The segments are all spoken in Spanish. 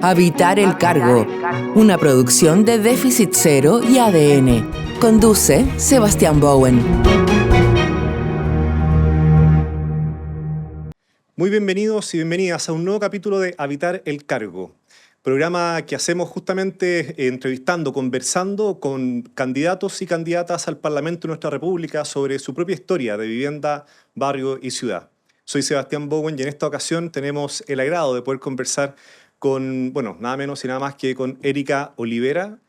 Habitar el cargo, una producción de Déficit Cero y ADN. Conduce Sebastián Bowen. Muy bienvenidos y bienvenidas a un nuevo capítulo de Habitar el Cargo, programa que hacemos justamente entrevistando, conversando con candidatos y candidatas al Parlamento de nuestra República sobre su propia historia de vivienda, barrio y ciudad. Soy Sebastián Bowen y en esta ocasión tenemos el agrado de poder conversar con, nada menos y nada más que con Erika Olivera,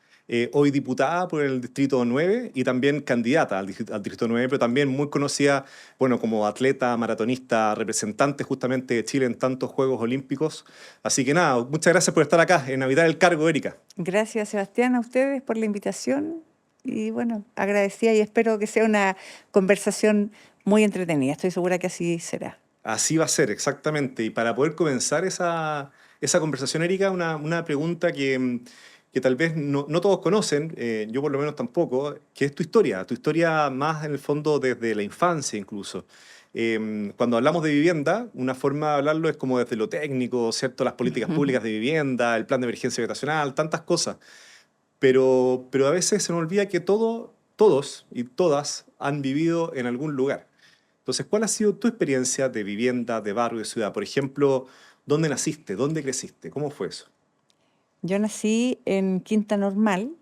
hoy diputada por el Distrito 9 y también candidata al Distrito 9, pero también muy conocida, como atleta, maratonista, representante justamente de Chile en tantos Juegos Olímpicos. Así que nada, muchas gracias por estar acá en Habitar el Cargo, Erika. Gracias, Sebastián, a ustedes por la invitación y agradecida y espero que sea una conversación muy entretenida. Estoy segura que así será. Así va a ser, exactamente. Y para poder comenzar esa conversación, Erika, una pregunta que tal vez no todos conocen, yo por lo menos tampoco, que es tu historia más en el fondo desde la infancia incluso. Cuando hablamos de vivienda, una forma de hablarlo es como desde lo técnico, ¿cierto? Las políticas públicas de vivienda, el plan de emergencia habitacional, tantas cosas. Pero a veces se nos olvida que todos y todas han vivido en algún lugar. Entonces, ¿cuál ha sido tu experiencia de vivienda, de barrio, de ciudad? Por ejemplo, ¿dónde naciste? ¿Dónde creciste? ¿Cómo fue eso? Yo nací en Quinta Normal,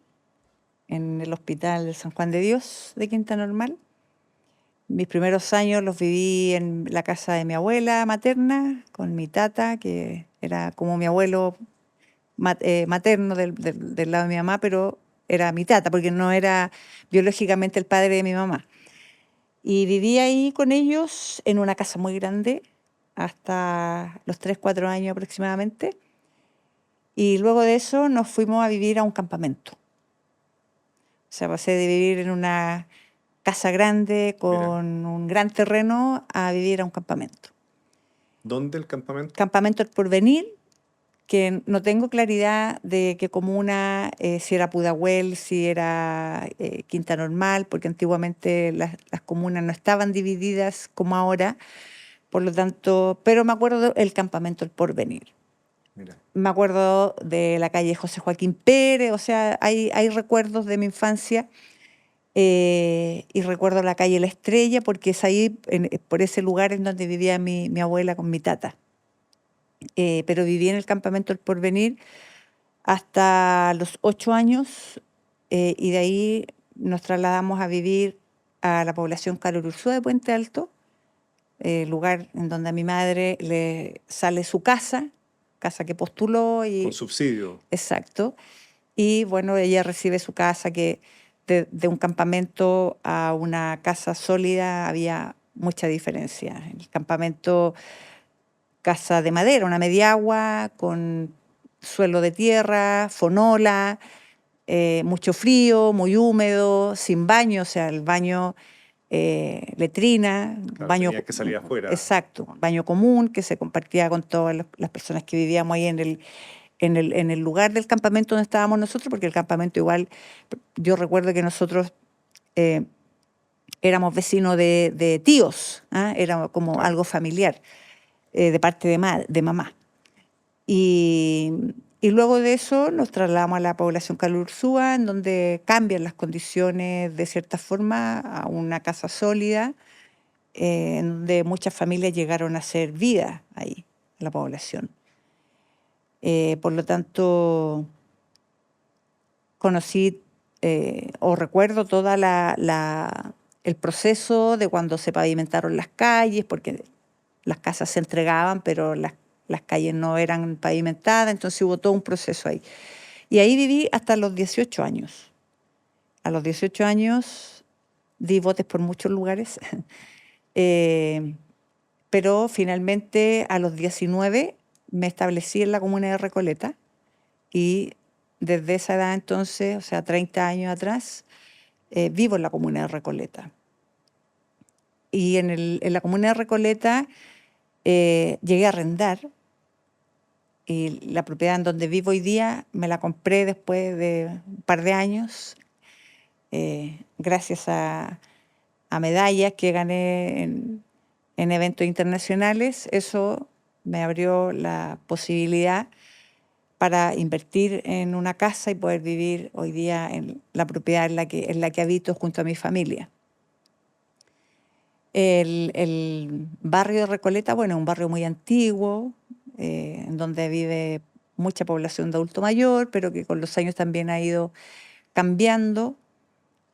en el Hospital San Juan de Dios de Quinta Normal. Mis primeros años los viví en la casa de mi abuela materna, con mi tata, que era como mi abuelo materno del lado de mi mamá, pero era mi tata, porque no era biológicamente el padre de mi mamá. Y viví ahí con ellos en una casa muy grande hasta los 3, 4 años aproximadamente. Y luego de eso nos fuimos a vivir a un campamento. O sea, pasé de vivir en una casa grande con un gran terreno a vivir a un campamento. ¿Dónde el campamento? Campamento El Porvenir, que no tengo claridad de qué comuna, si era Pudahuel, si era Quinta Normal, porque antiguamente las comunas no estaban divididas como ahora, por lo tanto, pero me acuerdo del campamento El Porvenir. Mira. Me acuerdo de la calle José Joaquín Pérez, o sea, hay recuerdos de mi infancia, y recuerdo la calle La Estrella, porque es ahí, por ese lugar en donde vivía mi abuela con mi tata. Pero viví en el campamento El Porvenir hasta los 8 años, y de ahí nos trasladamos a vivir a la población Carol Ursúa de Puente Alto, lugar en donde a mi madre le sale su casa que postuló. Con subsidio. Exacto. Y ella recibe su casa, que de un campamento a una casa sólida había mucha diferencia. El campamento, casa de madera, una mediagua, con suelo de tierra, fonola, mucho frío, muy húmedo, sin baño, o sea, el baño, letrina, Claro, baño, tenía que salir afuera. Exacto, baño común que se compartía con todas las personas que vivíamos ahí en el lugar del campamento donde estábamos nosotros, porque el campamento igual, yo recuerdo que nosotros éramos vecinos de tíos, era como algo familiar, de parte de mamá. Y luego de eso nos trasladamos a la población Carol Ursúa, en donde cambian las condiciones de cierta forma a una casa sólida, en donde muchas familias llegaron a hacer vida ahí, en la población. Por lo tanto, conocí o recuerdo todo el proceso de cuando se pavimentaron las calles, porque las casas se entregaban, pero las calles no eran pavimentadas, entonces hubo todo un proceso ahí. Y ahí viví hasta los 18 años. A los 18 años di votos por muchos lugares, pero finalmente a los 19 me establecí en la comuna de Recoleta y desde esa edad entonces, o sea, 30 años atrás, vivo en la comuna de Recoleta. Y en la comuna de Recoleta llegué a arrendar, y la propiedad en donde vivo hoy día me la compré después de un par de años, gracias a medallas que gané en eventos internacionales. Eso me abrió la posibilidad para invertir en una casa y poder vivir hoy día en la propiedad en la que habito junto a mi familia. El barrio de Recoleta, bueno, es un barrio muy antiguo, en donde vive mucha población de adulto mayor, pero que con los años también ha ido cambiando.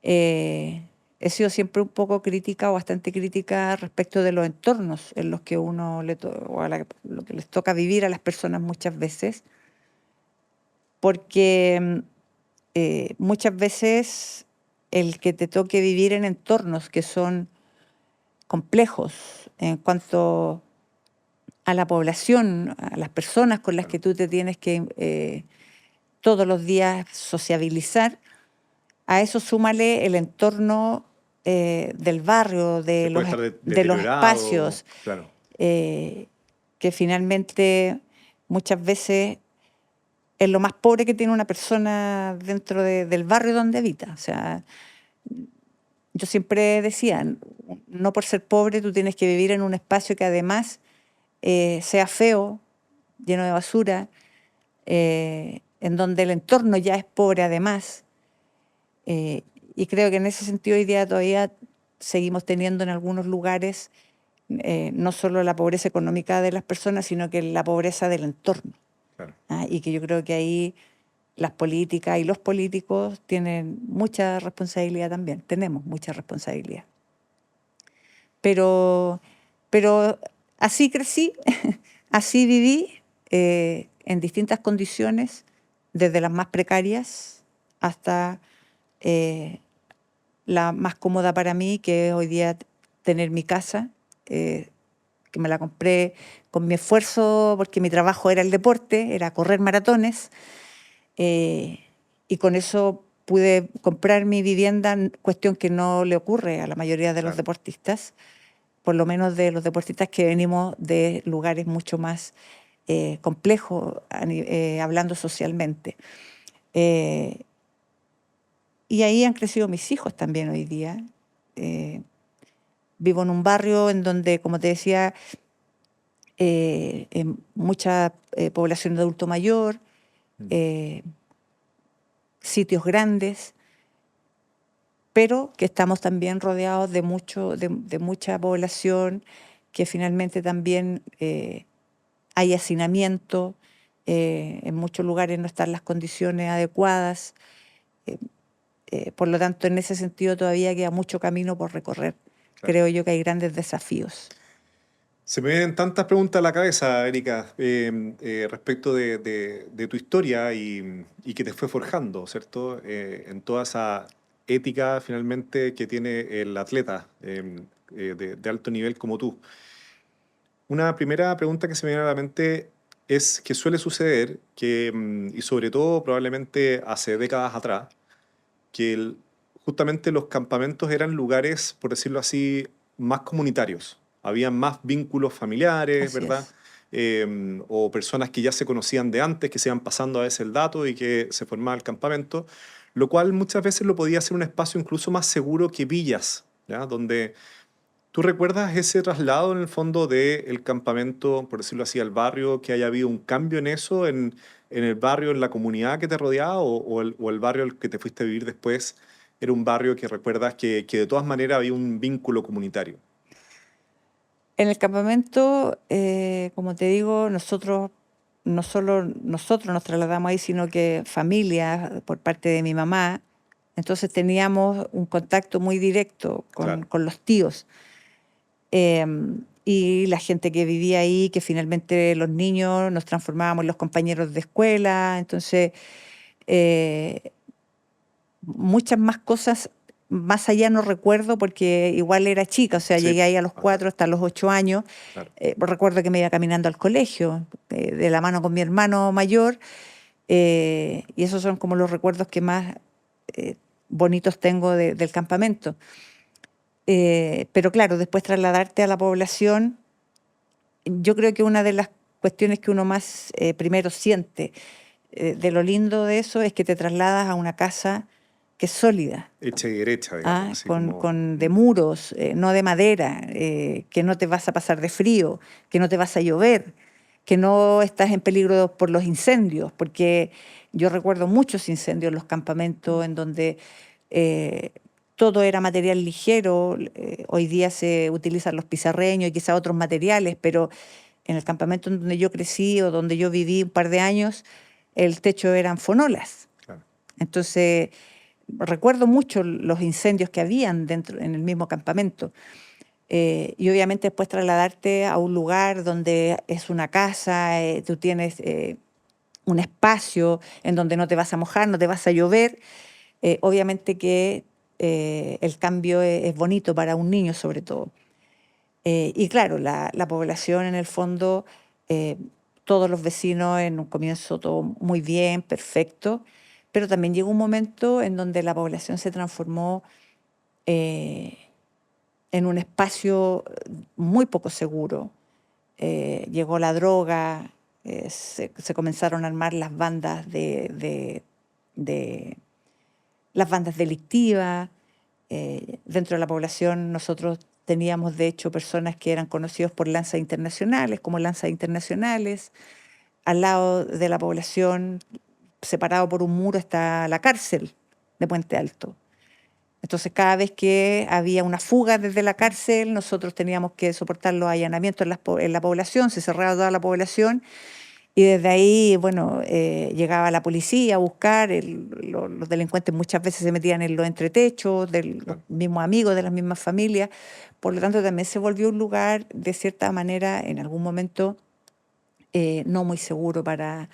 He sido siempre un poco crítica o bastante crítica respecto de los entornos en los que uno lo que les toca vivir a las personas muchas veces, porque muchas veces el que te toque vivir en entornos que son complejos en cuanto a la población, a las personas con las que tú te tienes que todos los días sociabilizar, a eso súmale el entorno del barrio, Que puede estar de los deteriorado, espacios, claro. que finalmente muchas veces es lo más pobre que tiene una persona dentro del barrio donde habita. O sea, yo siempre decía, no por ser pobre tú tienes que vivir en un espacio que además sea feo, lleno de basura, en donde el entorno ya es pobre además. Y creo que en ese sentido hoy día todavía seguimos teniendo en algunos lugares no solo la pobreza económica de las personas, sino que la pobreza del entorno. Claro. Y que yo creo que ahí las políticas y los políticos tienen mucha responsabilidad también, tenemos mucha responsabilidad. Pero así crecí, así viví, en distintas condiciones, desde las más precarias hasta la más cómoda para mí, que es hoy día tener mi casa, que me la compré con mi esfuerzo, porque mi trabajo era el deporte, era correr maratones, y con eso pude comprar mi vivienda, cuestión que no le ocurre a la mayoría de los deportistas, por lo menos de los deportistas que venimos de lugares mucho más complejos, hablando socialmente. Y ahí han crecido mis hijos también hoy día. Vivo en un barrio en donde, como te decía, mucha población de adulto mayor, sitios grandes, pero que estamos también rodeados de mucha población, que finalmente también hay hacinamiento, en muchos lugares no están las condiciones adecuadas. Por lo tanto, en ese sentido todavía queda mucho camino por recorrer. Claro. Creo yo que hay grandes desafíos. Se me vienen tantas preguntas a la cabeza, Erika, respecto de tu historia y que te fue forjando, ¿cierto? En toda esa ética finalmente que tiene el atleta de alto nivel como tú. Una primera pregunta que se me viene a la mente es que suele suceder que, y sobre todo probablemente hace décadas atrás, que justamente los campamentos eran lugares, por decirlo así, más comunitarios. Habían más vínculos familiares, Así ¿verdad? es. O personas que ya se conocían de antes, que se iban pasando a veces el dato y que se formaba el campamento, lo cual muchas veces lo podía hacer un espacio incluso más seguro que villas, ¿ya? Donde tú recuerdas ese traslado en el fondo del campamento, por decirlo así, al barrio, que haya habido un cambio en eso, en el barrio, en la comunidad que te rodeaba, o el barrio al que te fuiste a vivir después era un barrio que recuerdas que de todas maneras había un vínculo comunitario. En el campamento, como te digo, nosotros, no solo nosotros nos trasladamos ahí, sino que familia por parte de mi mamá. Entonces teníamos un contacto muy directo Claro. con los tíos. Y la gente que vivía ahí, que finalmente los niños nos transformábamos en los compañeros de escuela. Entonces, muchas más cosas más allá no recuerdo porque igual era chica, o sea, Sí. llegué ahí a los 4 hasta los 8 años. Claro. Recuerdo que me iba caminando al colegio, de la mano con mi hermano mayor, y esos son como los recuerdos que más bonitos tengo del campamento. Pero claro, después trasladarte a la población, yo creo que una de las cuestiones que uno más primero siente de lo lindo de eso es que te trasladas a una casa que es sólida, Hecha y derecha, digamos. Así como- de muros, no de madera, que no te vas a pasar de frío, que no te vas a llover, que no estás en peligro por los incendios, porque yo recuerdo muchos incendios en los campamentos en donde todo era material ligero. Hoy día se utilizan los pizarreños y quizá otros materiales, pero en el campamento en donde yo crecí o donde yo viví un par de años, el techo eran fonolas. Claro. Entonces, recuerdo mucho los incendios que habían dentro en el mismo campamento. Y obviamente después trasladarte a un lugar donde es una casa, tú tienes un espacio en donde no te vas a mojar, no te vas a llover. Obviamente que el cambio es bonito para un niño sobre todo. Y claro, la población en el fondo, todos los vecinos en un comienzo todo muy bien, perfecto, pero también llegó un momento en donde la población se transformó en un espacio muy poco seguro. Llegó la droga, se comenzaron a armar las bandas las bandas delictivas. Dentro de la población nosotros teníamos de hecho personas que eran conocidos por lanzas internacionales, como lanzas internacionales. Al lado de la población, separado por un muro, está la cárcel de Puente Alto. Entonces, cada vez que había una fuga desde la cárcel, nosotros teníamos que soportar los allanamientos en la población, se cerraba toda la población y desde ahí, bueno, llegaba la policía a buscar, los delincuentes muchas veces se metían en los entretechos de los mismos amigos, de las mismas familias. Por lo tanto, también se volvió un lugar, de cierta manera, en algún momento, no muy seguro para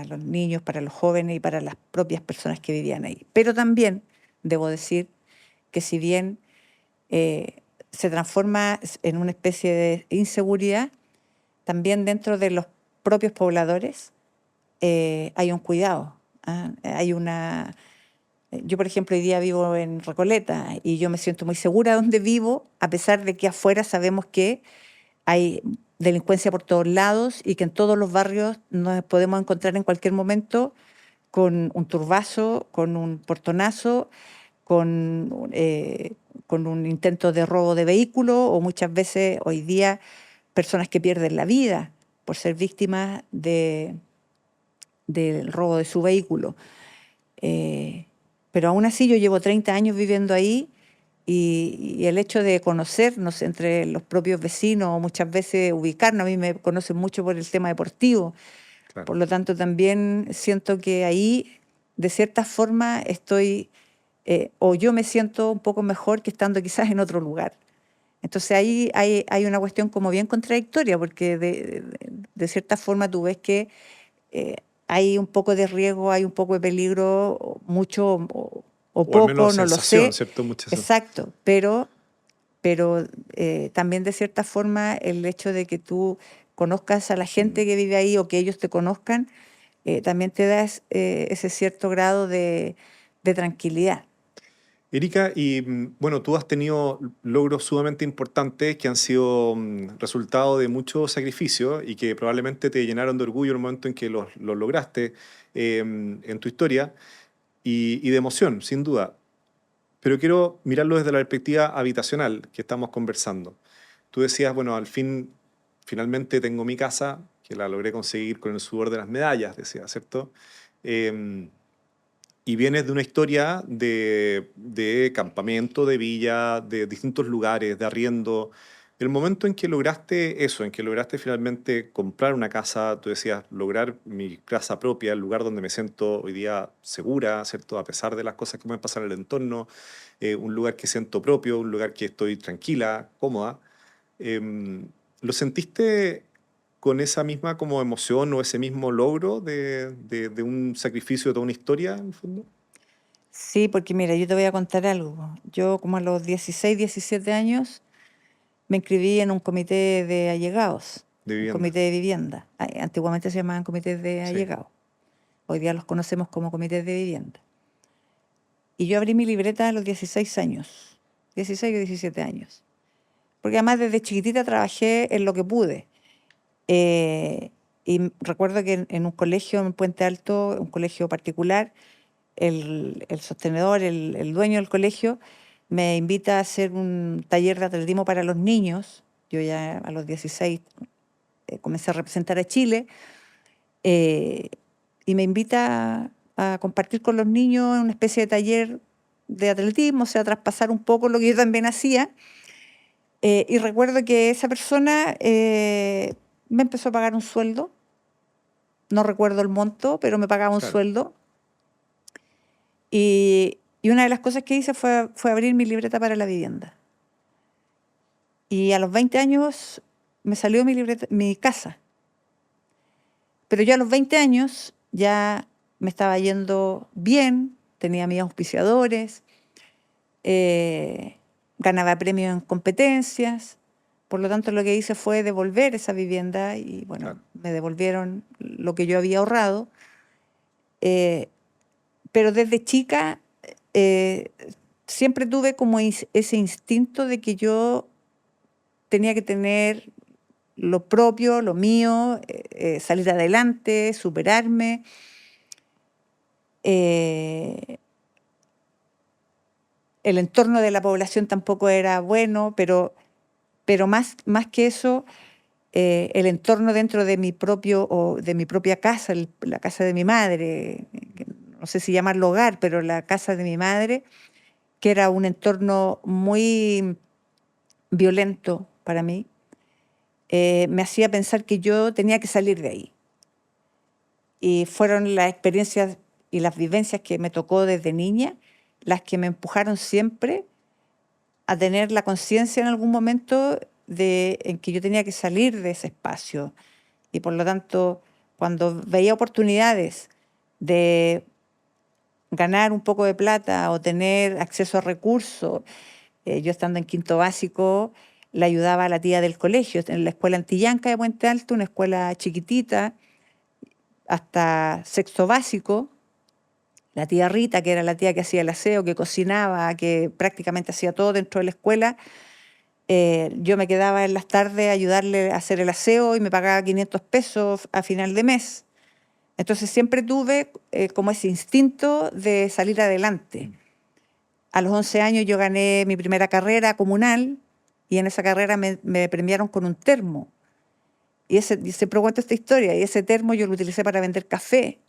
los niños, para los jóvenes y para las propias personas que vivían ahí. Pero también debo decir que si bien se transforma en una especie de inseguridad, también dentro de los propios pobladores hay un cuidado. Hay una... Yo, por ejemplo, hoy día vivo en Recoleta y yo me siento muy segura donde vivo, a pesar de que afuera sabemos que hay delincuencia por todos lados y que en todos los barrios nos podemos encontrar en cualquier momento con un turbazo, con un portonazo, con un intento de robo de vehículo o muchas veces hoy día personas que pierden la vida por ser víctimas del robo de su vehículo. Pero aún así yo llevo 30 años viviendo ahí y el hecho de conocernos entre los propios vecinos o muchas veces ubicarnos, a mí me conocen mucho por el tema deportivo. Claro. Por lo tanto, también siento que ahí, de cierta forma, estoy, o yo me siento un poco mejor que estando quizás en otro lugar. Entonces ahí hay una cuestión como bien contradictoria, porque de cierta forma tú ves que hay un poco de riesgo, hay un poco de peligro, mucho o O al poco, menos no lo sensación, sé. ¿cierto? Mucha sensación. Exacto, pero también de cierta forma el hecho de que tú conozcas a la gente que vive ahí o que ellos te conozcan, también te da ese cierto grado de tranquilidad. Erika, y bueno, tú has tenido logros sumamente importantes que han sido resultado de mucho sacrificio y que probablemente te llenaron de orgullo en el momento en que los lograste en tu historia y de emoción, sin duda. Pero quiero mirarlo desde la perspectiva habitacional que estamos conversando. Tú decías, bueno, finalmente tengo mi casa, que la logré conseguir con el sudor de las medallas, decía, ¿cierto? Y vienes de una historia de campamento, de villa, de distintos lugares, de arriendo. El momento en que lograste eso, en que lograste finalmente comprar una casa, tú decías, lograr mi casa propia, el lugar donde me siento hoy día segura, ¿cierto? A pesar de las cosas que pueden pasar en el entorno, un lugar que siento propio, un lugar que estoy tranquila, cómoda. ¿Lo sentiste con esa misma como emoción o ese mismo logro de un sacrificio, de toda una historia, en el fondo? Sí, porque mira, yo te voy a contar algo. Yo como a los 16, 17 años me inscribí en un comité de allegados, De un vivienda. comité de vivienda. Antiguamente se llamaban comités de Sí. allegados. Hoy día los conocemos como comités de vivienda. Y yo abrí mi libreta a los 16 años, 16 o 17 años. Porque además desde chiquitita trabajé en lo que pude. Y recuerdo que en un colegio en Puente Alto, un colegio particular, el sostenedor, el dueño del colegio, me invita a hacer un taller de atletismo para los niños. Yo ya a los 16 comencé a representar a Chile, y me invita a compartir con los niños en una especie de taller de atletismo, o sea, traspasar un poco lo que yo también hacía. Y recuerdo que esa persona me empezó a pagar un sueldo, no recuerdo el monto, pero me pagaba un Claro. sueldo. Y una de las cosas que hice fue abrir mi libreta para la vivienda. Y a los 20 años me salió mi casa. Pero yo a los 20 años ya me estaba yendo bien, tenía mis auspiciadores, ganaba premios en competencias. Por lo tanto, lo que hice fue devolver esa vivienda y, bueno, Claro. me devolvieron lo que yo había ahorrado. Pero desde chica siempre tuve como ese instinto de que yo tenía que tener lo propio, lo mío, salir adelante, superarme. El entorno de la población tampoco era bueno, pero más que eso, el entorno dentro de mi propia casa, la casa de mi madre, que no sé si llamarlo hogar, pero la casa de mi madre, que era un entorno muy violento para mí, me hacía pensar que yo tenía que salir de ahí. Y fueron las experiencias y las vivencias que me tocó desde niña las que me empujaron siempre a tener la conciencia en algún momento en que yo tenía que salir de ese espacio. Y por lo tanto, cuando veía oportunidades de ganar un poco de plata o tener acceso a recursos, yo estando en quinto básico, le ayudaba a la tía del colegio, en la escuela Antillanca de Puente Alto, una escuela chiquitita, hasta sexto básico. La tía Rita, que era la tía que hacía el aseo, que cocinaba, que prácticamente hacía todo dentro de la escuela, yo me quedaba en las tardes a ayudarle a hacer el aseo y me pagaba 500 pesos a final de mes. Entonces siempre tuve como ese instinto de salir adelante. A los 11 años yo gané mi primera carrera comunal y en esa carrera me premiaron con un termo. Y siempre cuento esta historia, y ese termo yo lo utilicé para vender café.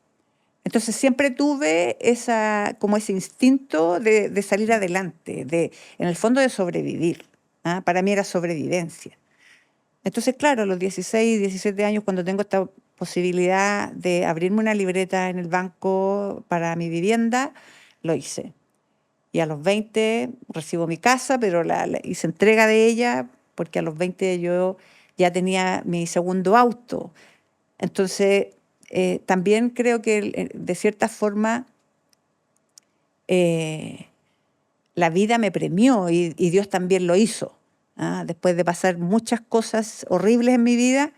Entonces siempre tuve como ese instinto de salir adelante, en el fondo de sobrevivir. ¿Ah? Para mí era sobrevivencia. Entonces, claro, a los 16, 17 años, cuando tengo esta posibilidad de abrirme una libreta en el banco para mi vivienda, lo hice. Y a los 20 recibo mi casa, pero hice entrega de ella, porque a los 20 yo ya tenía mi segundo auto. Entonces, también creo que de cierta forma la vida me premió y Dios también lo hizo. ¿Ah? Después de pasar muchas cosas horribles en mi vida,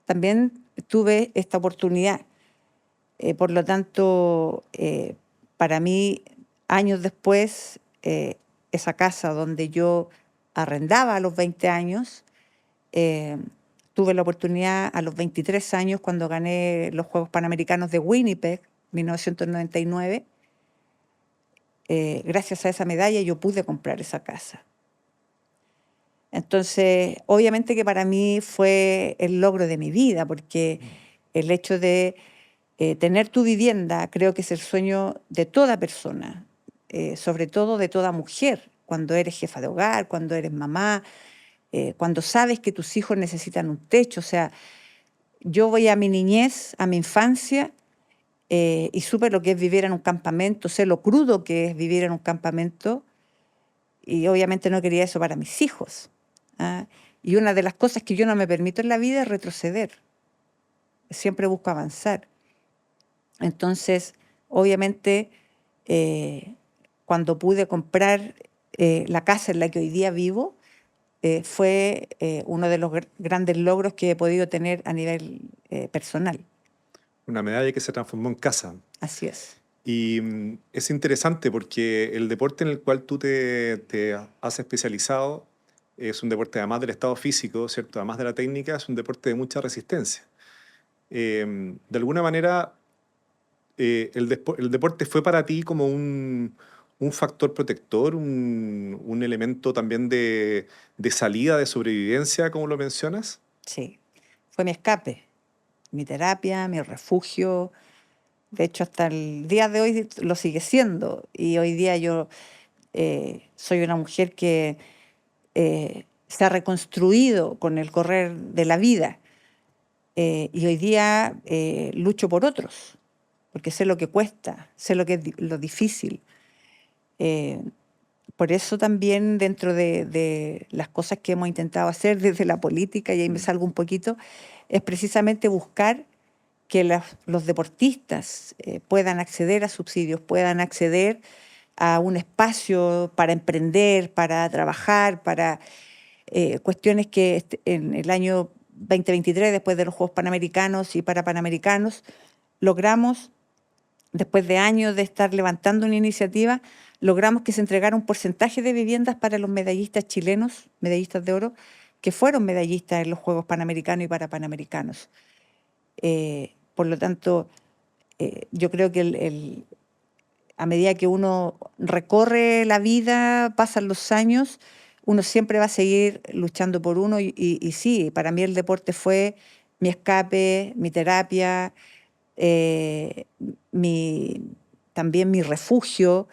también tuve esta oportunidad. Por lo tanto, para mí, años después, esa casa donde yo arrendaba a los 20 años, tuve la oportunidad a los 23 años, cuando gané los Juegos Panamericanos de Winnipeg, 1999, gracias a esa medalla yo pude comprar esa casa. Entonces, obviamente que para mí fue el logro de mi vida, porque el hecho de tener tu vivienda creo que es el sueño de toda persona, sobre todo de toda mujer, cuando eres jefa de hogar, cuando eres mamá, cuando sabes que tus hijos necesitan un techo. O sea, yo voy a mi niñez, a mi infancia, y supe lo que es vivir en un campamento, sé lo crudo que es vivir en un campamento, y obviamente no quería eso para mis hijos. ¿Ah? Y una de las cosas que yo no me permito en la vida es retroceder. Siempre busco avanzar. Entonces, obviamente, cuando pude comprar la casa en la que hoy día vivo, fue uno de los grandes logros que he podido tener a nivel personal. Una medalla que se transformó en casa. Así es. Y es interesante porque el deporte en el cual tú te has especializado es un deporte, además del estado físico, ¿cierto? Además de la técnica, es un deporte de mucha resistencia. De alguna manera, el deporte fue para ti como un factor protector, un elemento también de salida, de sobrevivencia, como lo mencionas. Sí, fue mi escape, mi terapia, mi refugio. De hecho, hasta el día de hoy lo sigue siendo. Y hoy día yo soy una mujer que se ha reconstruido con el correr de la vida. Y hoy día lucho por otros, porque sé lo que cuesta, sé lo que es lo difícil. Eh, por eso también dentro de las cosas que hemos intentado hacer desde la política, y ahí me salgo un poquito, es precisamente buscar que los deportistas puedan acceder a subsidios, puedan acceder a un espacio para emprender, para trabajar, para cuestiones que en el año 2023, después de los Juegos Panamericanos y Parapanamericanos, logramos, después de años de estar levantando una iniciativa, logramos que se entregara un porcentaje de viviendas para los medallistas chilenos, medallistas de oro, que fueron medallistas en los Juegos Panamericanos y Parapanamericanos. Por lo tanto, yo creo que a medida que uno recorre la vida, pasan los años, uno siempre va a seguir luchando por uno y sí, para mí el deporte fue mi escape, mi terapia, eh, mi, también mi refugio,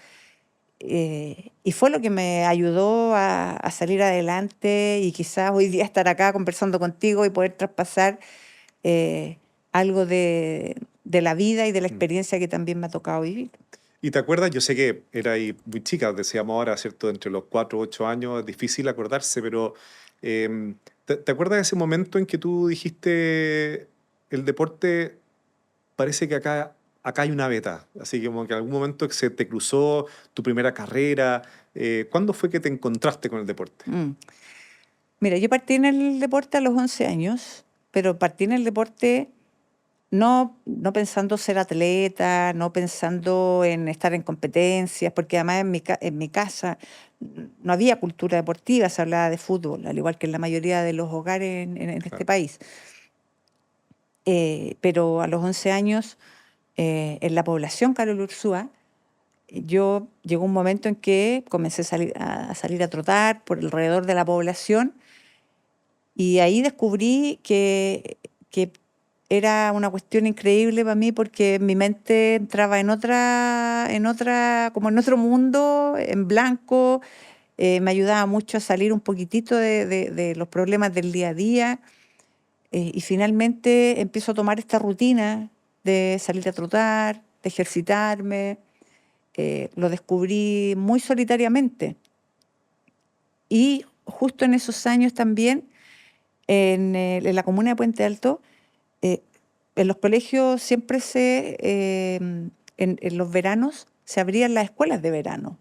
y fue lo que me ayudó a salir adelante y quizás hoy día estar acá conversando contigo y poder traspasar algo de la vida y de la experiencia que también me ha tocado vivir. ¿Y te acuerdas? Yo sé que era ahí muy chica, decíamos ahora, ¿cierto? Entre los 4 o 8 años, es difícil acordarse, pero ¿te acuerdas de ese momento en que tú dijiste, el deporte parece que acá hay una beta? Así que como que en algún momento se te cruzó tu primera carrera. ¿Cuándo fue que te encontraste con el deporte? Mira, yo partí en el deporte a los 11 años, pero partí en el deporte no pensando ser atleta, no pensando en estar en competencias, porque además en mi casa no había cultura deportiva, se hablaba de fútbol, al igual que en la mayoría de los hogares en este Claro. país. Pero a los 11 años, en la población Carol Ursúa, llegó un momento en que comencé a salir a trotar por alrededor de la población y ahí descubrí que era una cuestión increíble para mí porque mi mente entraba como en otro mundo, en blanco. Me ayudaba mucho a salir un poquitito de los problemas del día a día. Y finalmente empiezo a tomar esta rutina de salir a trotar, de ejercitarme. Lo descubrí muy solitariamente. Y justo en esos años también, en la comuna de Puente Alto, eh, en los colegios siempre en los veranos se abrían las escuelas de verano.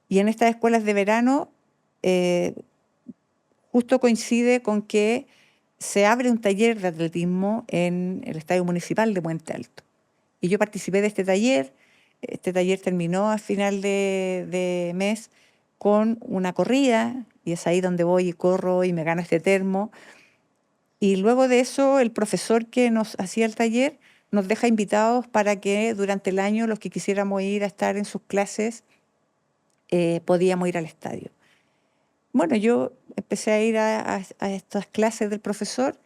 Y en estas escuelas de verano eh, justo coincide con que se abre un taller de atletismo en el Estadio Municipal de Puente Alto. Y yo participé de este taller. Este taller terminó a final de mes con una corrida, y es ahí donde voy y corro y me gano este termo. Y luego de eso, el profesor que nos hacía el taller nos deja invitados para que durante el año los que quisiéramos ir a estar en sus clases podíamos ir al estadio. Bueno, yo empecé a ir a estas clases del profesor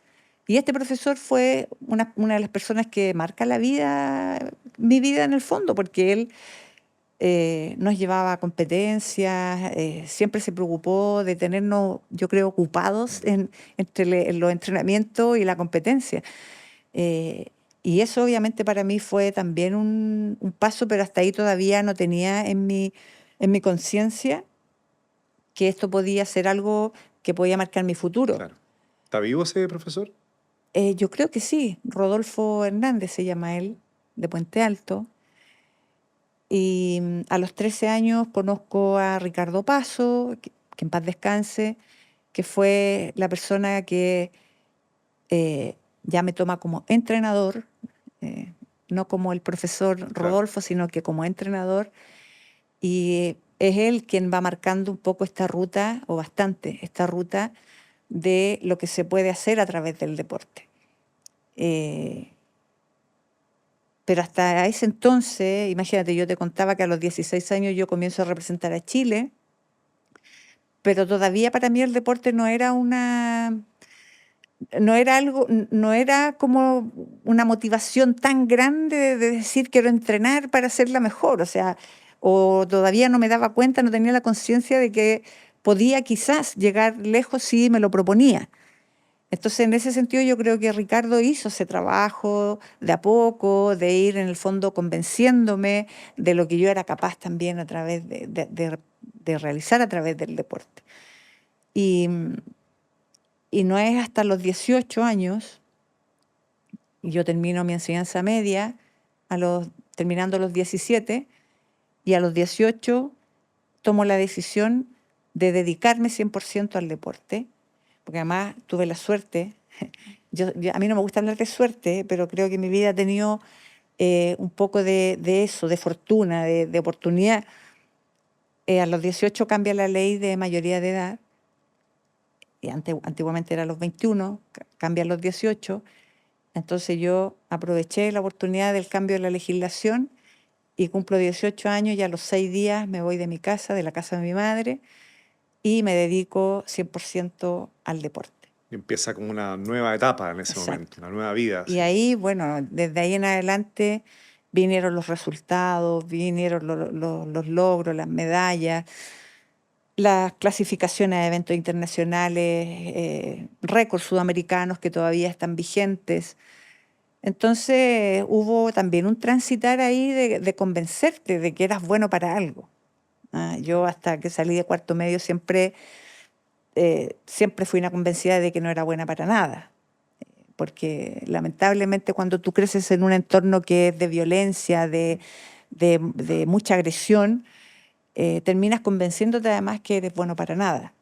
y este profesor fue una de las personas que marca mi vida en el fondo, porque él nos llevaba a competencias, siempre se preocupó de tenernos, yo creo, ocupados en los entrenamientos y la competencia. Eh, y eso obviamente para mí fue también un paso, pero hasta ahí todavía no tenía en mi conciencia que esto podía ser algo que podía marcar mi futuro. Claro. ¿Está vivo ese profesor? Yo creo que sí, Rodolfo Hernández se llama él, de Puente Alto. Y a los 13 años conozco a Ricardo Paso, que en paz descanse, que fue la persona que ya me toma como entrenador, no como el profesor Claro. Rodolfo, sino que como entrenador. Y es él quien va marcando un poco esta ruta, o bastante, esta ruta de lo que se puede hacer a través del deporte. Pero hasta ese entonces, imagínate, yo te contaba que a los 16 años yo comienzo a representar a Chile, pero todavía para mí el deporte no era no era como una motivación tan grande de decir quiero entrenar para hacerla mejor, o sea, o todavía no me daba cuenta, no tenía la conciencia de que podía quizás llegar lejos si me lo proponía. Entonces, en ese sentido, yo creo que Ricardo hizo ese trabajo de a poco, de ir en el fondo convenciéndome de lo que yo era capaz también a través de realizar a través del deporte. Y, y no es hasta los 18 años, yo termino mi enseñanza media, terminando los 17, y a los 18 tomo la decisión de dedicarme 100% al deporte, porque además tuve la suerte, a mí no me gusta hablar de suerte, pero creo que mi vida ha tenido un poco de eso, de fortuna, de oportunidad. A los 18 cambia la ley de mayoría de edad, y antiguamente era a los 21, cambia a los 18, entonces yo aproveché la oportunidad del cambio de la legislación y cumplo 18 años y a los 6 días me voy de mi casa, de la casa de mi madre, y me dedico 100% al deporte. Y empieza como una nueva etapa en ese Exacto. momento, una nueva vida. Y Sí. ahí, bueno, desde ahí en adelante vinieron los resultados, vinieron los logros, las medallas, las clasificaciones a eventos internacionales, récords sudamericanos que todavía están vigentes. Entonces hubo también un transitar ahí de convencerte de que eras bueno para algo. Yo hasta que salí de cuarto medio siempre fui una convencida de que no era buena para nada. Porque lamentablemente cuando tú creces en un entorno que es de violencia, de mucha agresión, terminas convenciéndote además que eres bueno para nada.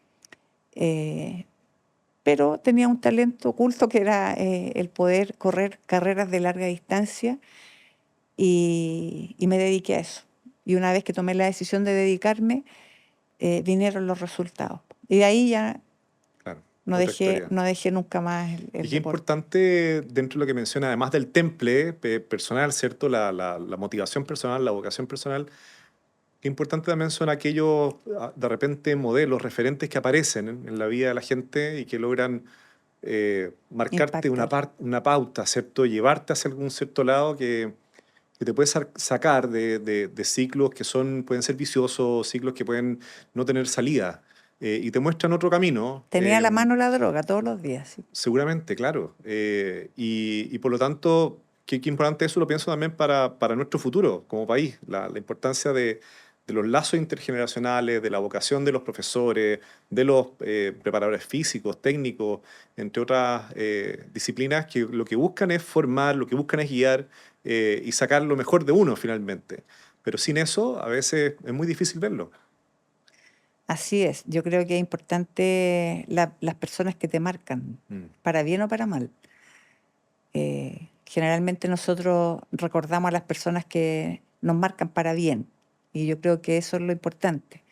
Pero tenía un talento oculto que era el poder correr carreras de larga distancia y me dediqué a eso. Y una vez que tomé la decisión de dedicarme, vinieron los resultados. Y de ahí ya Claro, no otra dejé historia. nunca más el Y qué deporte. importante dentro de lo que menciona, además del temple personal, ¿cierto? La motivación personal, la vocación personal, qué importante también son aquellos, de repente, modelos, referentes que aparecen en la vida de la gente y que logran marcarte Impactar. una pauta, ¿cierto? Llevarte hacia algún cierto lado que te puede sacar de ciclos que pueden ser viciosos, ciclos que pueden no tener salida, y te muestran otro camino. Tenía a la mano la droga todos los días. Sí. Seguramente, claro. Y por lo tanto, qué importante eso lo pienso también para nuestro futuro como país, la importancia de los lazos intergeneracionales, de la vocación de los profesores, de los preparadores físicos, técnicos, entre otras disciplinas que lo que buscan es formar, lo que buscan es guiar y sacar lo mejor de uno finalmente. Pero sin eso, a veces es muy difícil verlo. Así es, yo creo que es importante las personas que te marcan, para bien o para mal. Generalmente nosotros recordamos a las personas que nos marcan para bien, y yo creo que eso es lo importante,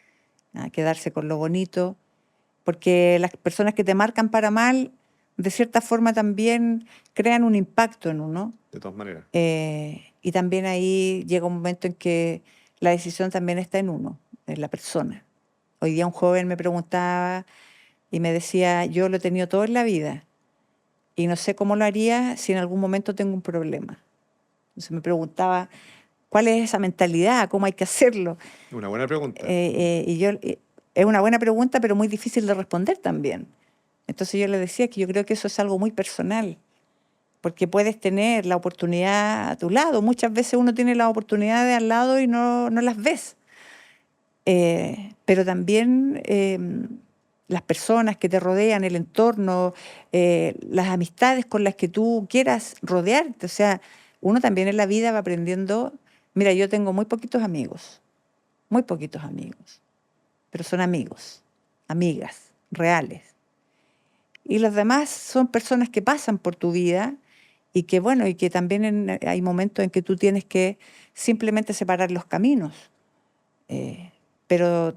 quedarse con lo bonito, porque las personas que te marcan para mal, de cierta forma también crean un impacto en uno, De todas maneras. y también ahí llega un momento en que la decisión también está en uno, en la persona. Hoy día un joven me preguntaba y me decía, yo lo he tenido todo en la vida y no sé cómo lo haría si en algún momento tengo un problema. Entonces me preguntaba, ¿cuál es esa mentalidad? ¿Cómo hay que hacerlo? Una buena pregunta. Es una buena pregunta, pero muy difícil de responder también. Entonces yo le decía que yo creo que eso es algo muy personal, porque puedes tener la oportunidad a tu lado. Muchas veces uno tiene las oportunidades al lado y no las ves. Pero también las personas que te rodean, el entorno, las amistades con las que tú quieras rodearte. O sea, uno también en la vida va aprendiendo. Mira, yo tengo muy poquitos amigos, pero son amigos, amigas, reales. Y los demás son personas que pasan por tu vida y que, bueno, y que también hay momentos en que tú tienes que simplemente separar los caminos. Pero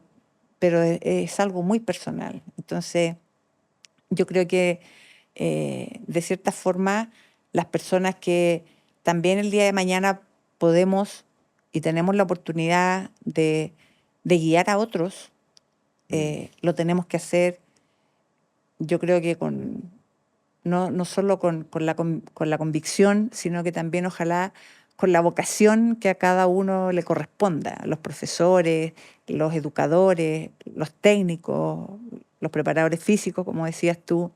es algo muy personal. Entonces, yo creo que de cierta forma las personas que también el día de mañana podemos y tenemos la oportunidad de guiar a otros, lo tenemos que hacer, yo creo que no solo con la convicción, sino que también ojalá con la vocación que a cada uno le corresponda, los profesores, los educadores, los técnicos, los preparadores físicos, como decías tú,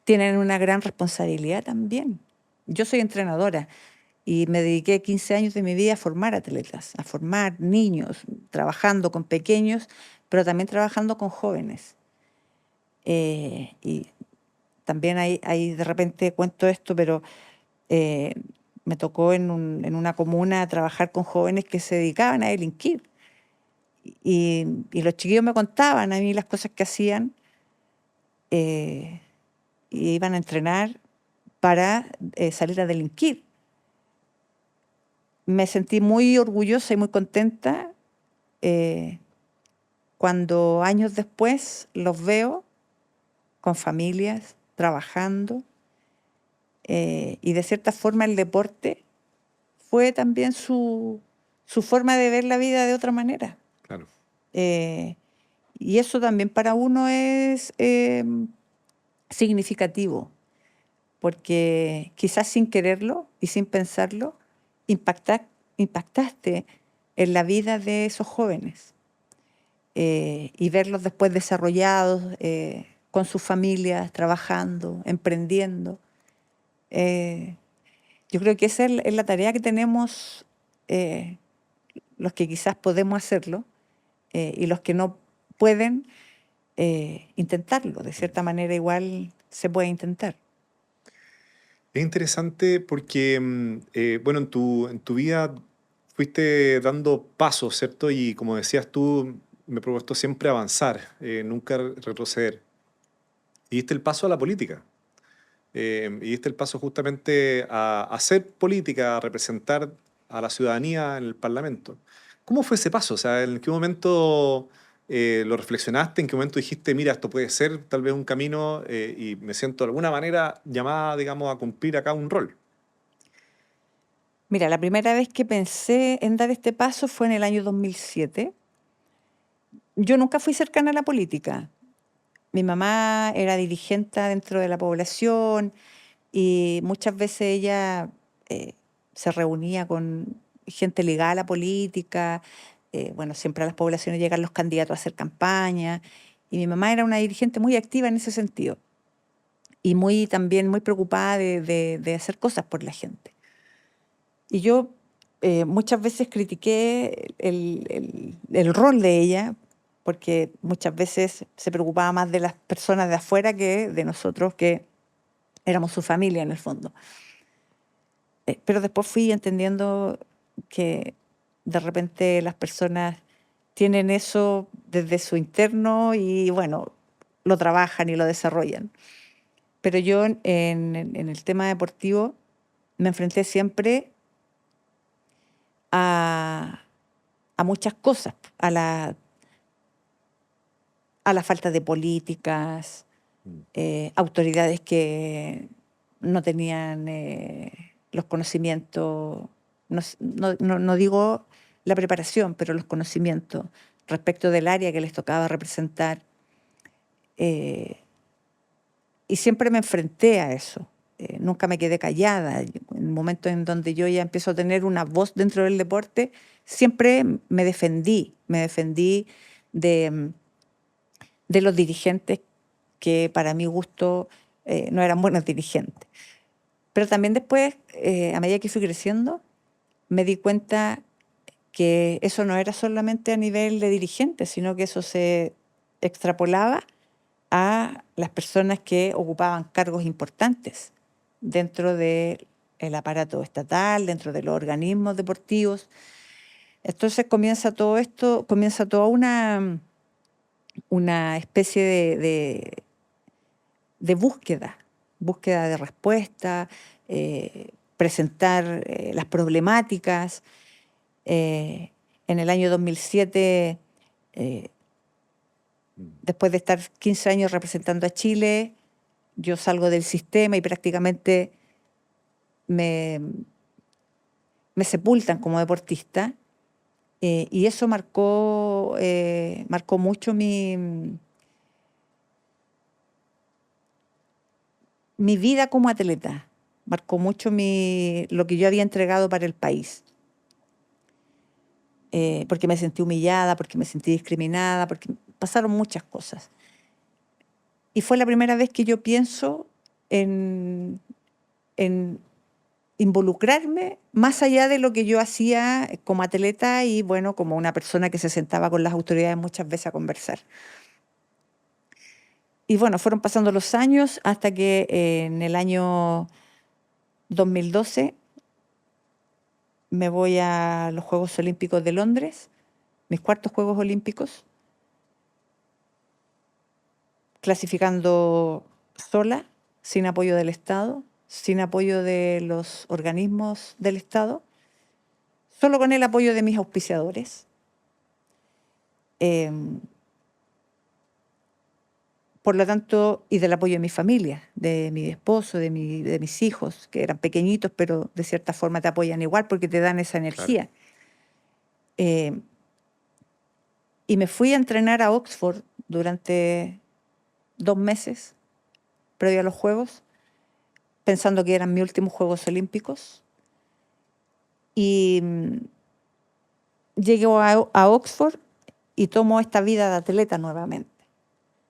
tienen una gran responsabilidad también. Yo soy entrenadora y me dediqué 15 años de mi vida a formar atletas, a formar niños, trabajando con pequeños, pero también trabajando con jóvenes. Y también hay de repente cuento esto, pero eh, me tocó en una comuna trabajar con jóvenes que se dedicaban a delinquir. Y los chiquillos me contaban a mí las cosas que hacían eh, y iban a entrenar para salir a delinquir. Me sentí muy orgullosa y muy contenta eh, cuando años después los veo con familias, trabajando, y de cierta forma el deporte fue también su forma de ver la vida de otra manera. Claro. Eh, y eso también para uno es significativo, porque quizás sin quererlo y sin pensarlo, impactaste en la vida de esos jóvenes. Y verlos después desarrollados, con sus familias, trabajando, emprendiendo. Yo creo que esa es la tarea que tenemos eh, los que quizás podemos hacerlo, y los que no pueden intentarlo. De cierta manera igual se puede intentar. Es interesante porque, bueno, en tu vida fuiste dando pasos, ¿cierto? Y como decías tú, me he propuesto siempre avanzar, nunca retroceder. Y diste el paso a la política. Y diste el paso justamente a hacer política, a representar a la ciudadanía en el Parlamento. ¿Cómo fue ese paso? O sea, ¿en qué momento lo reflexionaste? ¿En qué momento dijiste, mira, esto puede ser tal vez un camino y me siento de alguna manera llamada, digamos, a cumplir acá un rol? Mira, la primera vez que pensé en dar este paso fue en el año 2007. Yo nunca fui cercana a la política. Mi mamá era dirigente dentro de la población y muchas veces ella eh, se reunía con gente ligada a la política. Bueno, siempre a las poblaciones llegan los candidatos a hacer campaña y mi mamá era una dirigente muy activa en ese sentido y también muy preocupada de hacer cosas por la gente. Y yo muchas veces critiqué el rol de ella, porque muchas veces se preocupaba más de las personas de afuera que de nosotros, que éramos su familia en el fondo. Pero después fui entendiendo que de repente las personas tienen eso desde su interno y bueno, lo trabajan y lo desarrollan. Pero yo en el tema deportivo me enfrenté siempre a, a muchas cosas, a la falta de políticas, Mm. autoridades que no tenían los conocimientos, no digo la preparación, pero los conocimientos respecto del área que les tocaba representar. eh, y siempre me enfrenté a eso. Nunca me quedé callada. En el momento en donde yo ya empiezo a tener una voz dentro del deporte, siempre me defendí de, de los dirigentes que para mi gusto no eran buenos dirigentes. Pero también después, a medida que fui creciendo, me di cuenta que eso no era solamente a nivel de dirigentes, sino que eso se extrapolaba a las personas que ocupaban cargos importantes dentro del aparato estatal, dentro de los organismos deportivos. Entonces comienza todo esto, comienza toda una especie de búsqueda de respuesta, presentar las problemáticas. En el año 2007, después de estar 15 años representando a Chile, yo salgo del sistema y prácticamente me, me sepultan como deportista. Y eso marcó mucho mi vida como atleta, marcó mucho lo que yo había entregado para el país. Porque me sentí humillada, porque me sentí discriminada, porque pasaron muchas cosas. Y fue la primera vez que yo pienso en involucrarme más allá de lo que yo hacía como atleta y, bueno, como una persona que se sentaba con las autoridades muchas veces a conversar. Y bueno, fueron pasando los años hasta que en el año 2012 me voy a los Juegos Olímpicos de Londres, mis cuartos Juegos Olímpicos, clasificando sola, sin apoyo del Estado, sin apoyo de los organismos del Estado, solo con el apoyo de mis auspiciadores. Por lo tanto, y del apoyo de mi familia, de mi esposo, de mis hijos, que eran pequeñitos, pero de cierta forma te apoyan igual porque te dan esa energía. Claro. Y me fui a entrenar a Oxford durante 2 meses, previo a los Juegos, pensando que eran mis últimos Juegos Olímpicos. Y llego a Oxford y tomo esta vida de atleta nuevamente.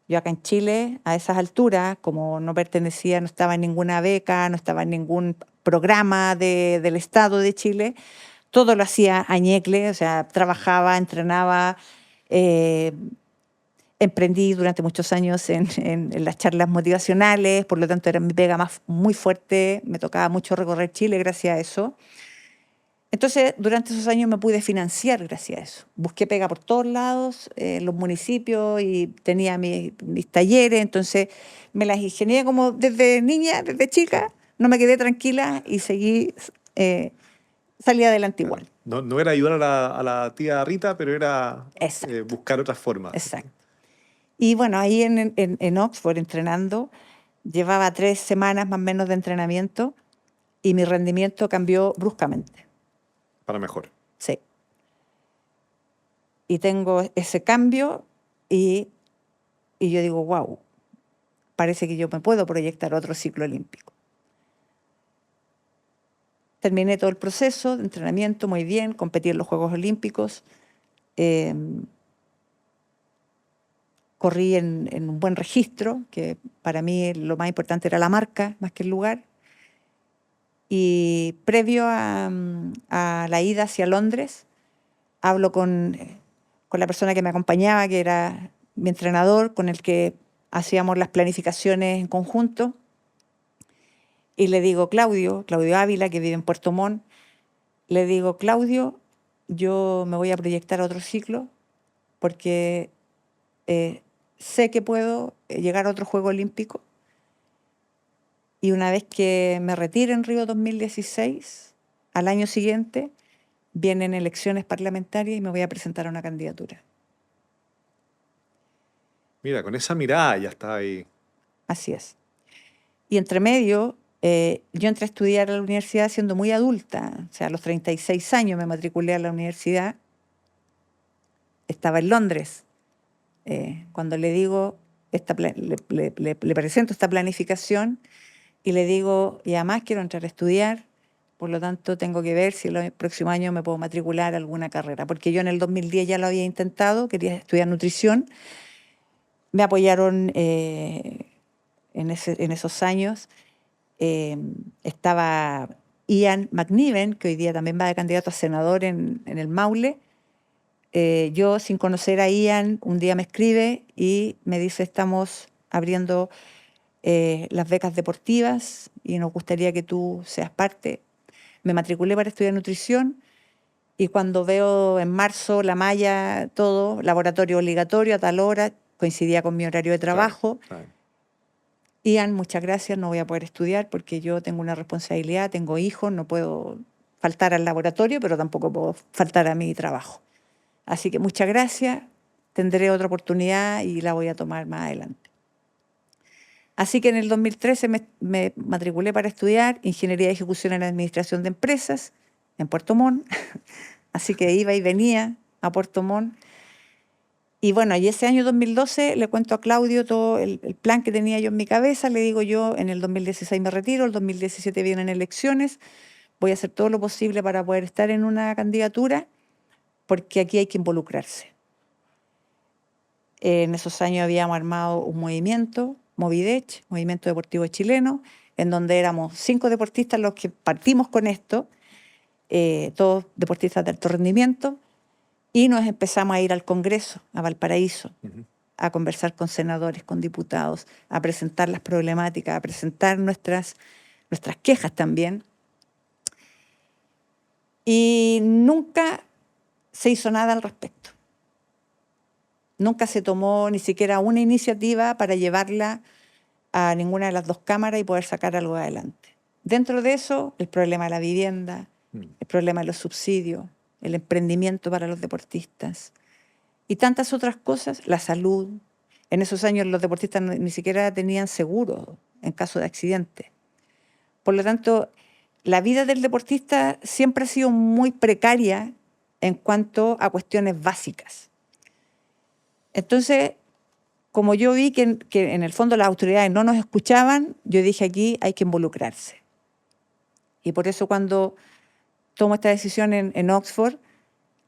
Yo acá en Chile, a esas alturas, como no pertenecía, no estaba en ninguna beca, no estaba en ningún programa del Estado de Chile, todo lo hacía a ñecle, o sea, trabajaba, entrenaba, emprendí durante muchos años en las charlas motivacionales, por lo tanto era mi pega muy fuerte, me tocaba mucho recorrer Chile gracias a eso. Entonces, durante esos años me pude financiar gracias a eso. Busqué pega por todos lados, en los municipios, y tenía mis talleres, entonces me las ingenié como desde niña, desde chica, no me quedé tranquila y salí adelante igual. No era ayudar a la tía Rita, pero era buscar otras formas. Exacto. Y bueno, ahí en Oxford entrenando, llevaba 3 semanas más o menos de entrenamiento y mi rendimiento cambió bruscamente. Para mejor. Sí. Y tengo ese cambio y yo digo, wow, parece que yo me puedo proyectar otro ciclo olímpico. Terminé todo el proceso de entrenamiento muy bien, competí en los Juegos Olímpicos, corrí en un buen registro, que para mí lo más importante era la marca más que el lugar. Y previo a la ida hacia Londres, hablo con la persona que me acompañaba, que era mi entrenador, con el que hacíamos las planificaciones en conjunto. Y le digo, Claudio Ávila, que vive en Puerto Montt, le digo, Claudio, yo me voy a proyectar a otro ciclo porque sé que puedo llegar a otro Juego Olímpico. Y una vez que me retire en Río 2016, al año siguiente, vienen elecciones parlamentarias y me voy a presentar a una candidatura. Mira, con esa mirada ya está ahí. Así es. Y entre medio, yo entré a estudiar a la universidad siendo muy adulta. O sea, a los 36 años me matriculé a la universidad. Estaba en Londres. Cuando le digo, le presento esta planificación y le digo, y además quiero entrar a estudiar, por lo tanto tengo que ver si el próximo año me puedo matricular a alguna carrera, porque yo en el 2010 ya lo había intentado, quería estudiar nutrición. Me apoyaron en esos años. Estaba Ian McNiven, que hoy día también va de candidato a senador en el Maule. Yo, sin conocer a Ian, un día me escribe y me dice, estamos abriendo las becas deportivas y nos gustaría que tú seas parte. Me matriculé para estudiar nutrición y cuando veo en marzo la malla, todo, laboratorio obligatorio a tal hora, coincidía con mi horario de trabajo. Claro. Ian, muchas gracias, no voy a poder estudiar porque yo tengo una responsabilidad, tengo hijos, no puedo faltar al laboratorio, pero tampoco puedo faltar a mi trabajo. Así que muchas gracias, tendré otra oportunidad y la voy a tomar más adelante. Así que en el 2013 me matriculé para estudiar Ingeniería de Ejecución en Administración de Empresas en Puerto Montt. Así que iba y venía a Puerto Montt. Y bueno, y ese año 2012 le cuento a Claudio todo el plan que tenía yo en mi cabeza. Le digo yo, en el 2016 me retiro, el 2017 vienen elecciones, voy a hacer todo lo posible para poder estar en una candidatura, porque aquí hay que involucrarse. En esos años habíamos armado un movimiento, Movidech, Movimiento Deportivo Chileno, en donde éramos 5 deportistas los que partimos con esto, todos deportistas de alto rendimiento, y nos empezamos a ir al Congreso, a Valparaíso, a conversar con senadores, con diputados, a presentar las problemáticas, a presentar nuestras quejas también. Y nunca se hizo nada al respecto. Nunca se tomó ni siquiera una iniciativa para llevarla a ninguna de las dos cámaras y poder sacar algo adelante. Dentro de eso, el problema de la vivienda, el problema de los subsidios, el emprendimiento para los deportistas y tantas otras cosas, la salud. En esos años los deportistas ni siquiera tenían seguro en caso de accidente. Por lo tanto, la vida del deportista siempre ha sido muy precaria en cuanto a cuestiones básicas. Entonces, como yo vi que en el fondo las autoridades no nos escuchaban, yo dije aquí hay que involucrarse. Y por eso cuando tomo esta decisión en Oxford,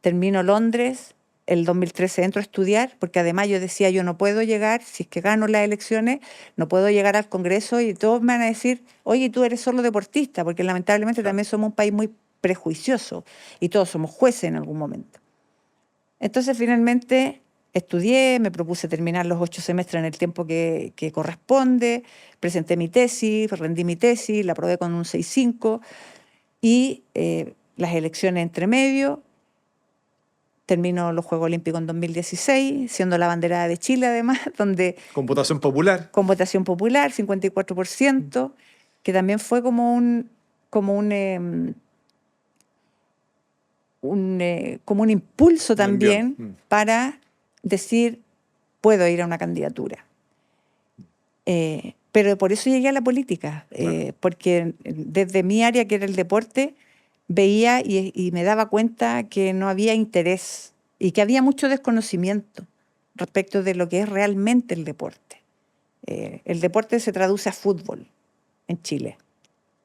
termino Londres, el 2013 entro a estudiar, porque además yo decía, yo no puedo llegar, si es que gano las elecciones, no puedo llegar al Congreso y todos me van a decir, oye, tú eres solo deportista, porque lamentablemente también somos un país muy prejuicioso y todos somos jueces en algún momento. Entonces finalmente estudié, me propuse terminar los 8 semestres en el tiempo que corresponde, presenté mi tesis, rendí mi tesis, la aprobé con un 6.5 y las elecciones entre medio. Termino los Juegos Olímpicos en 2016, siendo la abanderada de Chile además, donde... Con votación popular. Con votación popular, 54%, que también fue como un impulso también para decir, puedo ir a una candidatura. Pero por eso llegué a la política, porque desde mi área, que era el deporte, veía y me daba cuenta que no había interés y que había mucho desconocimiento respecto de lo que es realmente el deporte. El deporte se traduce a fútbol en Chile.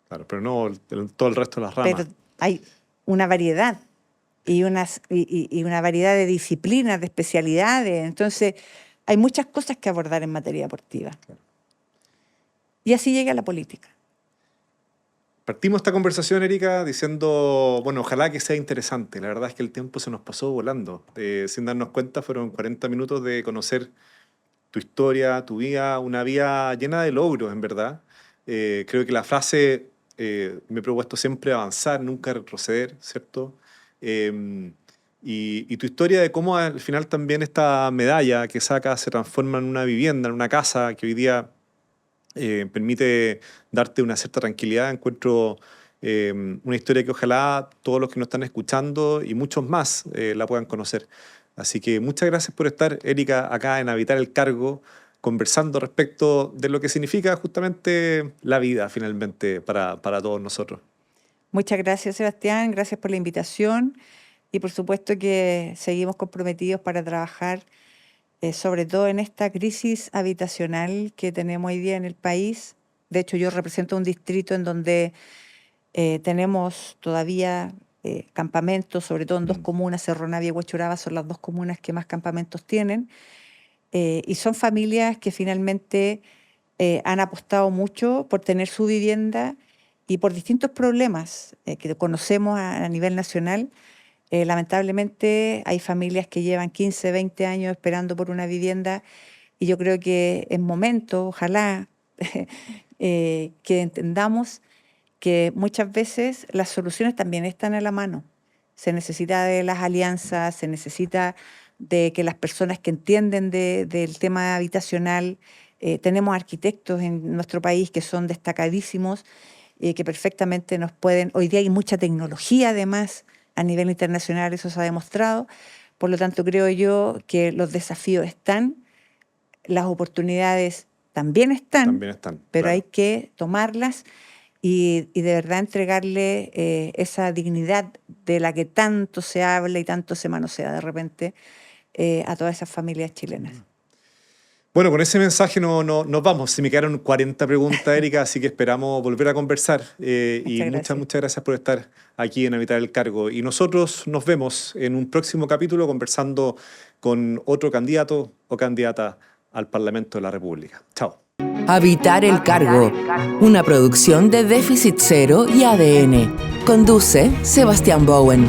Claro, pero no todo el resto de las ramas. Pero hay una variedad y una variedad de disciplinas, de especialidades. Entonces, hay muchas cosas que abordar en materia deportiva. Claro. Y así llegué a la política. Partimos esta conversación, Erika, diciendo, bueno, ojalá que sea interesante. La verdad es que el tiempo se nos pasó volando. Sin darnos cuenta, fueron 40 minutos de conocer tu historia, tu vida, una vida llena de logros, en verdad. Creo que la frase, me he propuesto siempre avanzar, nunca retroceder, ¿cierto? Y tu historia de cómo al final también esta medalla que sacas se transforma en una vivienda, en una casa que hoy día permite darte una cierta tranquilidad. Encuentro una historia que ojalá todos los que nos están escuchando y muchos más la puedan conocer. Así que muchas gracias por estar, Erika, acá en Habitar el Cargo, conversando respecto de lo que significa justamente la vida finalmente para todos nosotros. Muchas gracias, Sebastián, gracias por la invitación y por supuesto que seguimos comprometidos para trabajar sobre todo en esta crisis habitacional que tenemos hoy día en el país. De hecho, yo represento un distrito en donde tenemos todavía campamentos, sobre todo en 2 comunas, Cerro Navia y Huechuraba son las 2 comunas que más campamentos tienen, y son familias que finalmente han apostado mucho por tener su vivienda y por distintos problemas que conocemos a nivel nacional. Lamentablemente hay familias que llevan 15, 20 años esperando por una vivienda y yo creo que es momento, ojalá, que entendamos que muchas veces las soluciones también están a la mano. Se necesita de las alianzas, se necesita de que las personas que entienden del tema habitacional, tenemos arquitectos en nuestro país que son destacadísimos, que perfectamente nos pueden, hoy día hay mucha tecnología además, a nivel internacional eso se ha demostrado, por lo tanto creo yo que los desafíos están, las oportunidades también están, pero claro, hay que tomarlas y de verdad entregarle esa dignidad de la que tanto se habla y tanto se manosea de repente a todas esas familias chilenas. Bueno, con ese mensaje nos vamos. Se me quedaron 40 preguntas, Erika, así que esperamos volver a conversar. Y muchas gracias por estar aquí en Habitar el Cargo. Y nosotros nos vemos en un próximo capítulo conversando con otro candidato o candidata al Parlamento de la República. Chao. Habitar el Cargo, una producción de Déficit Cero y ADN. Conduce Sebastián Bowen.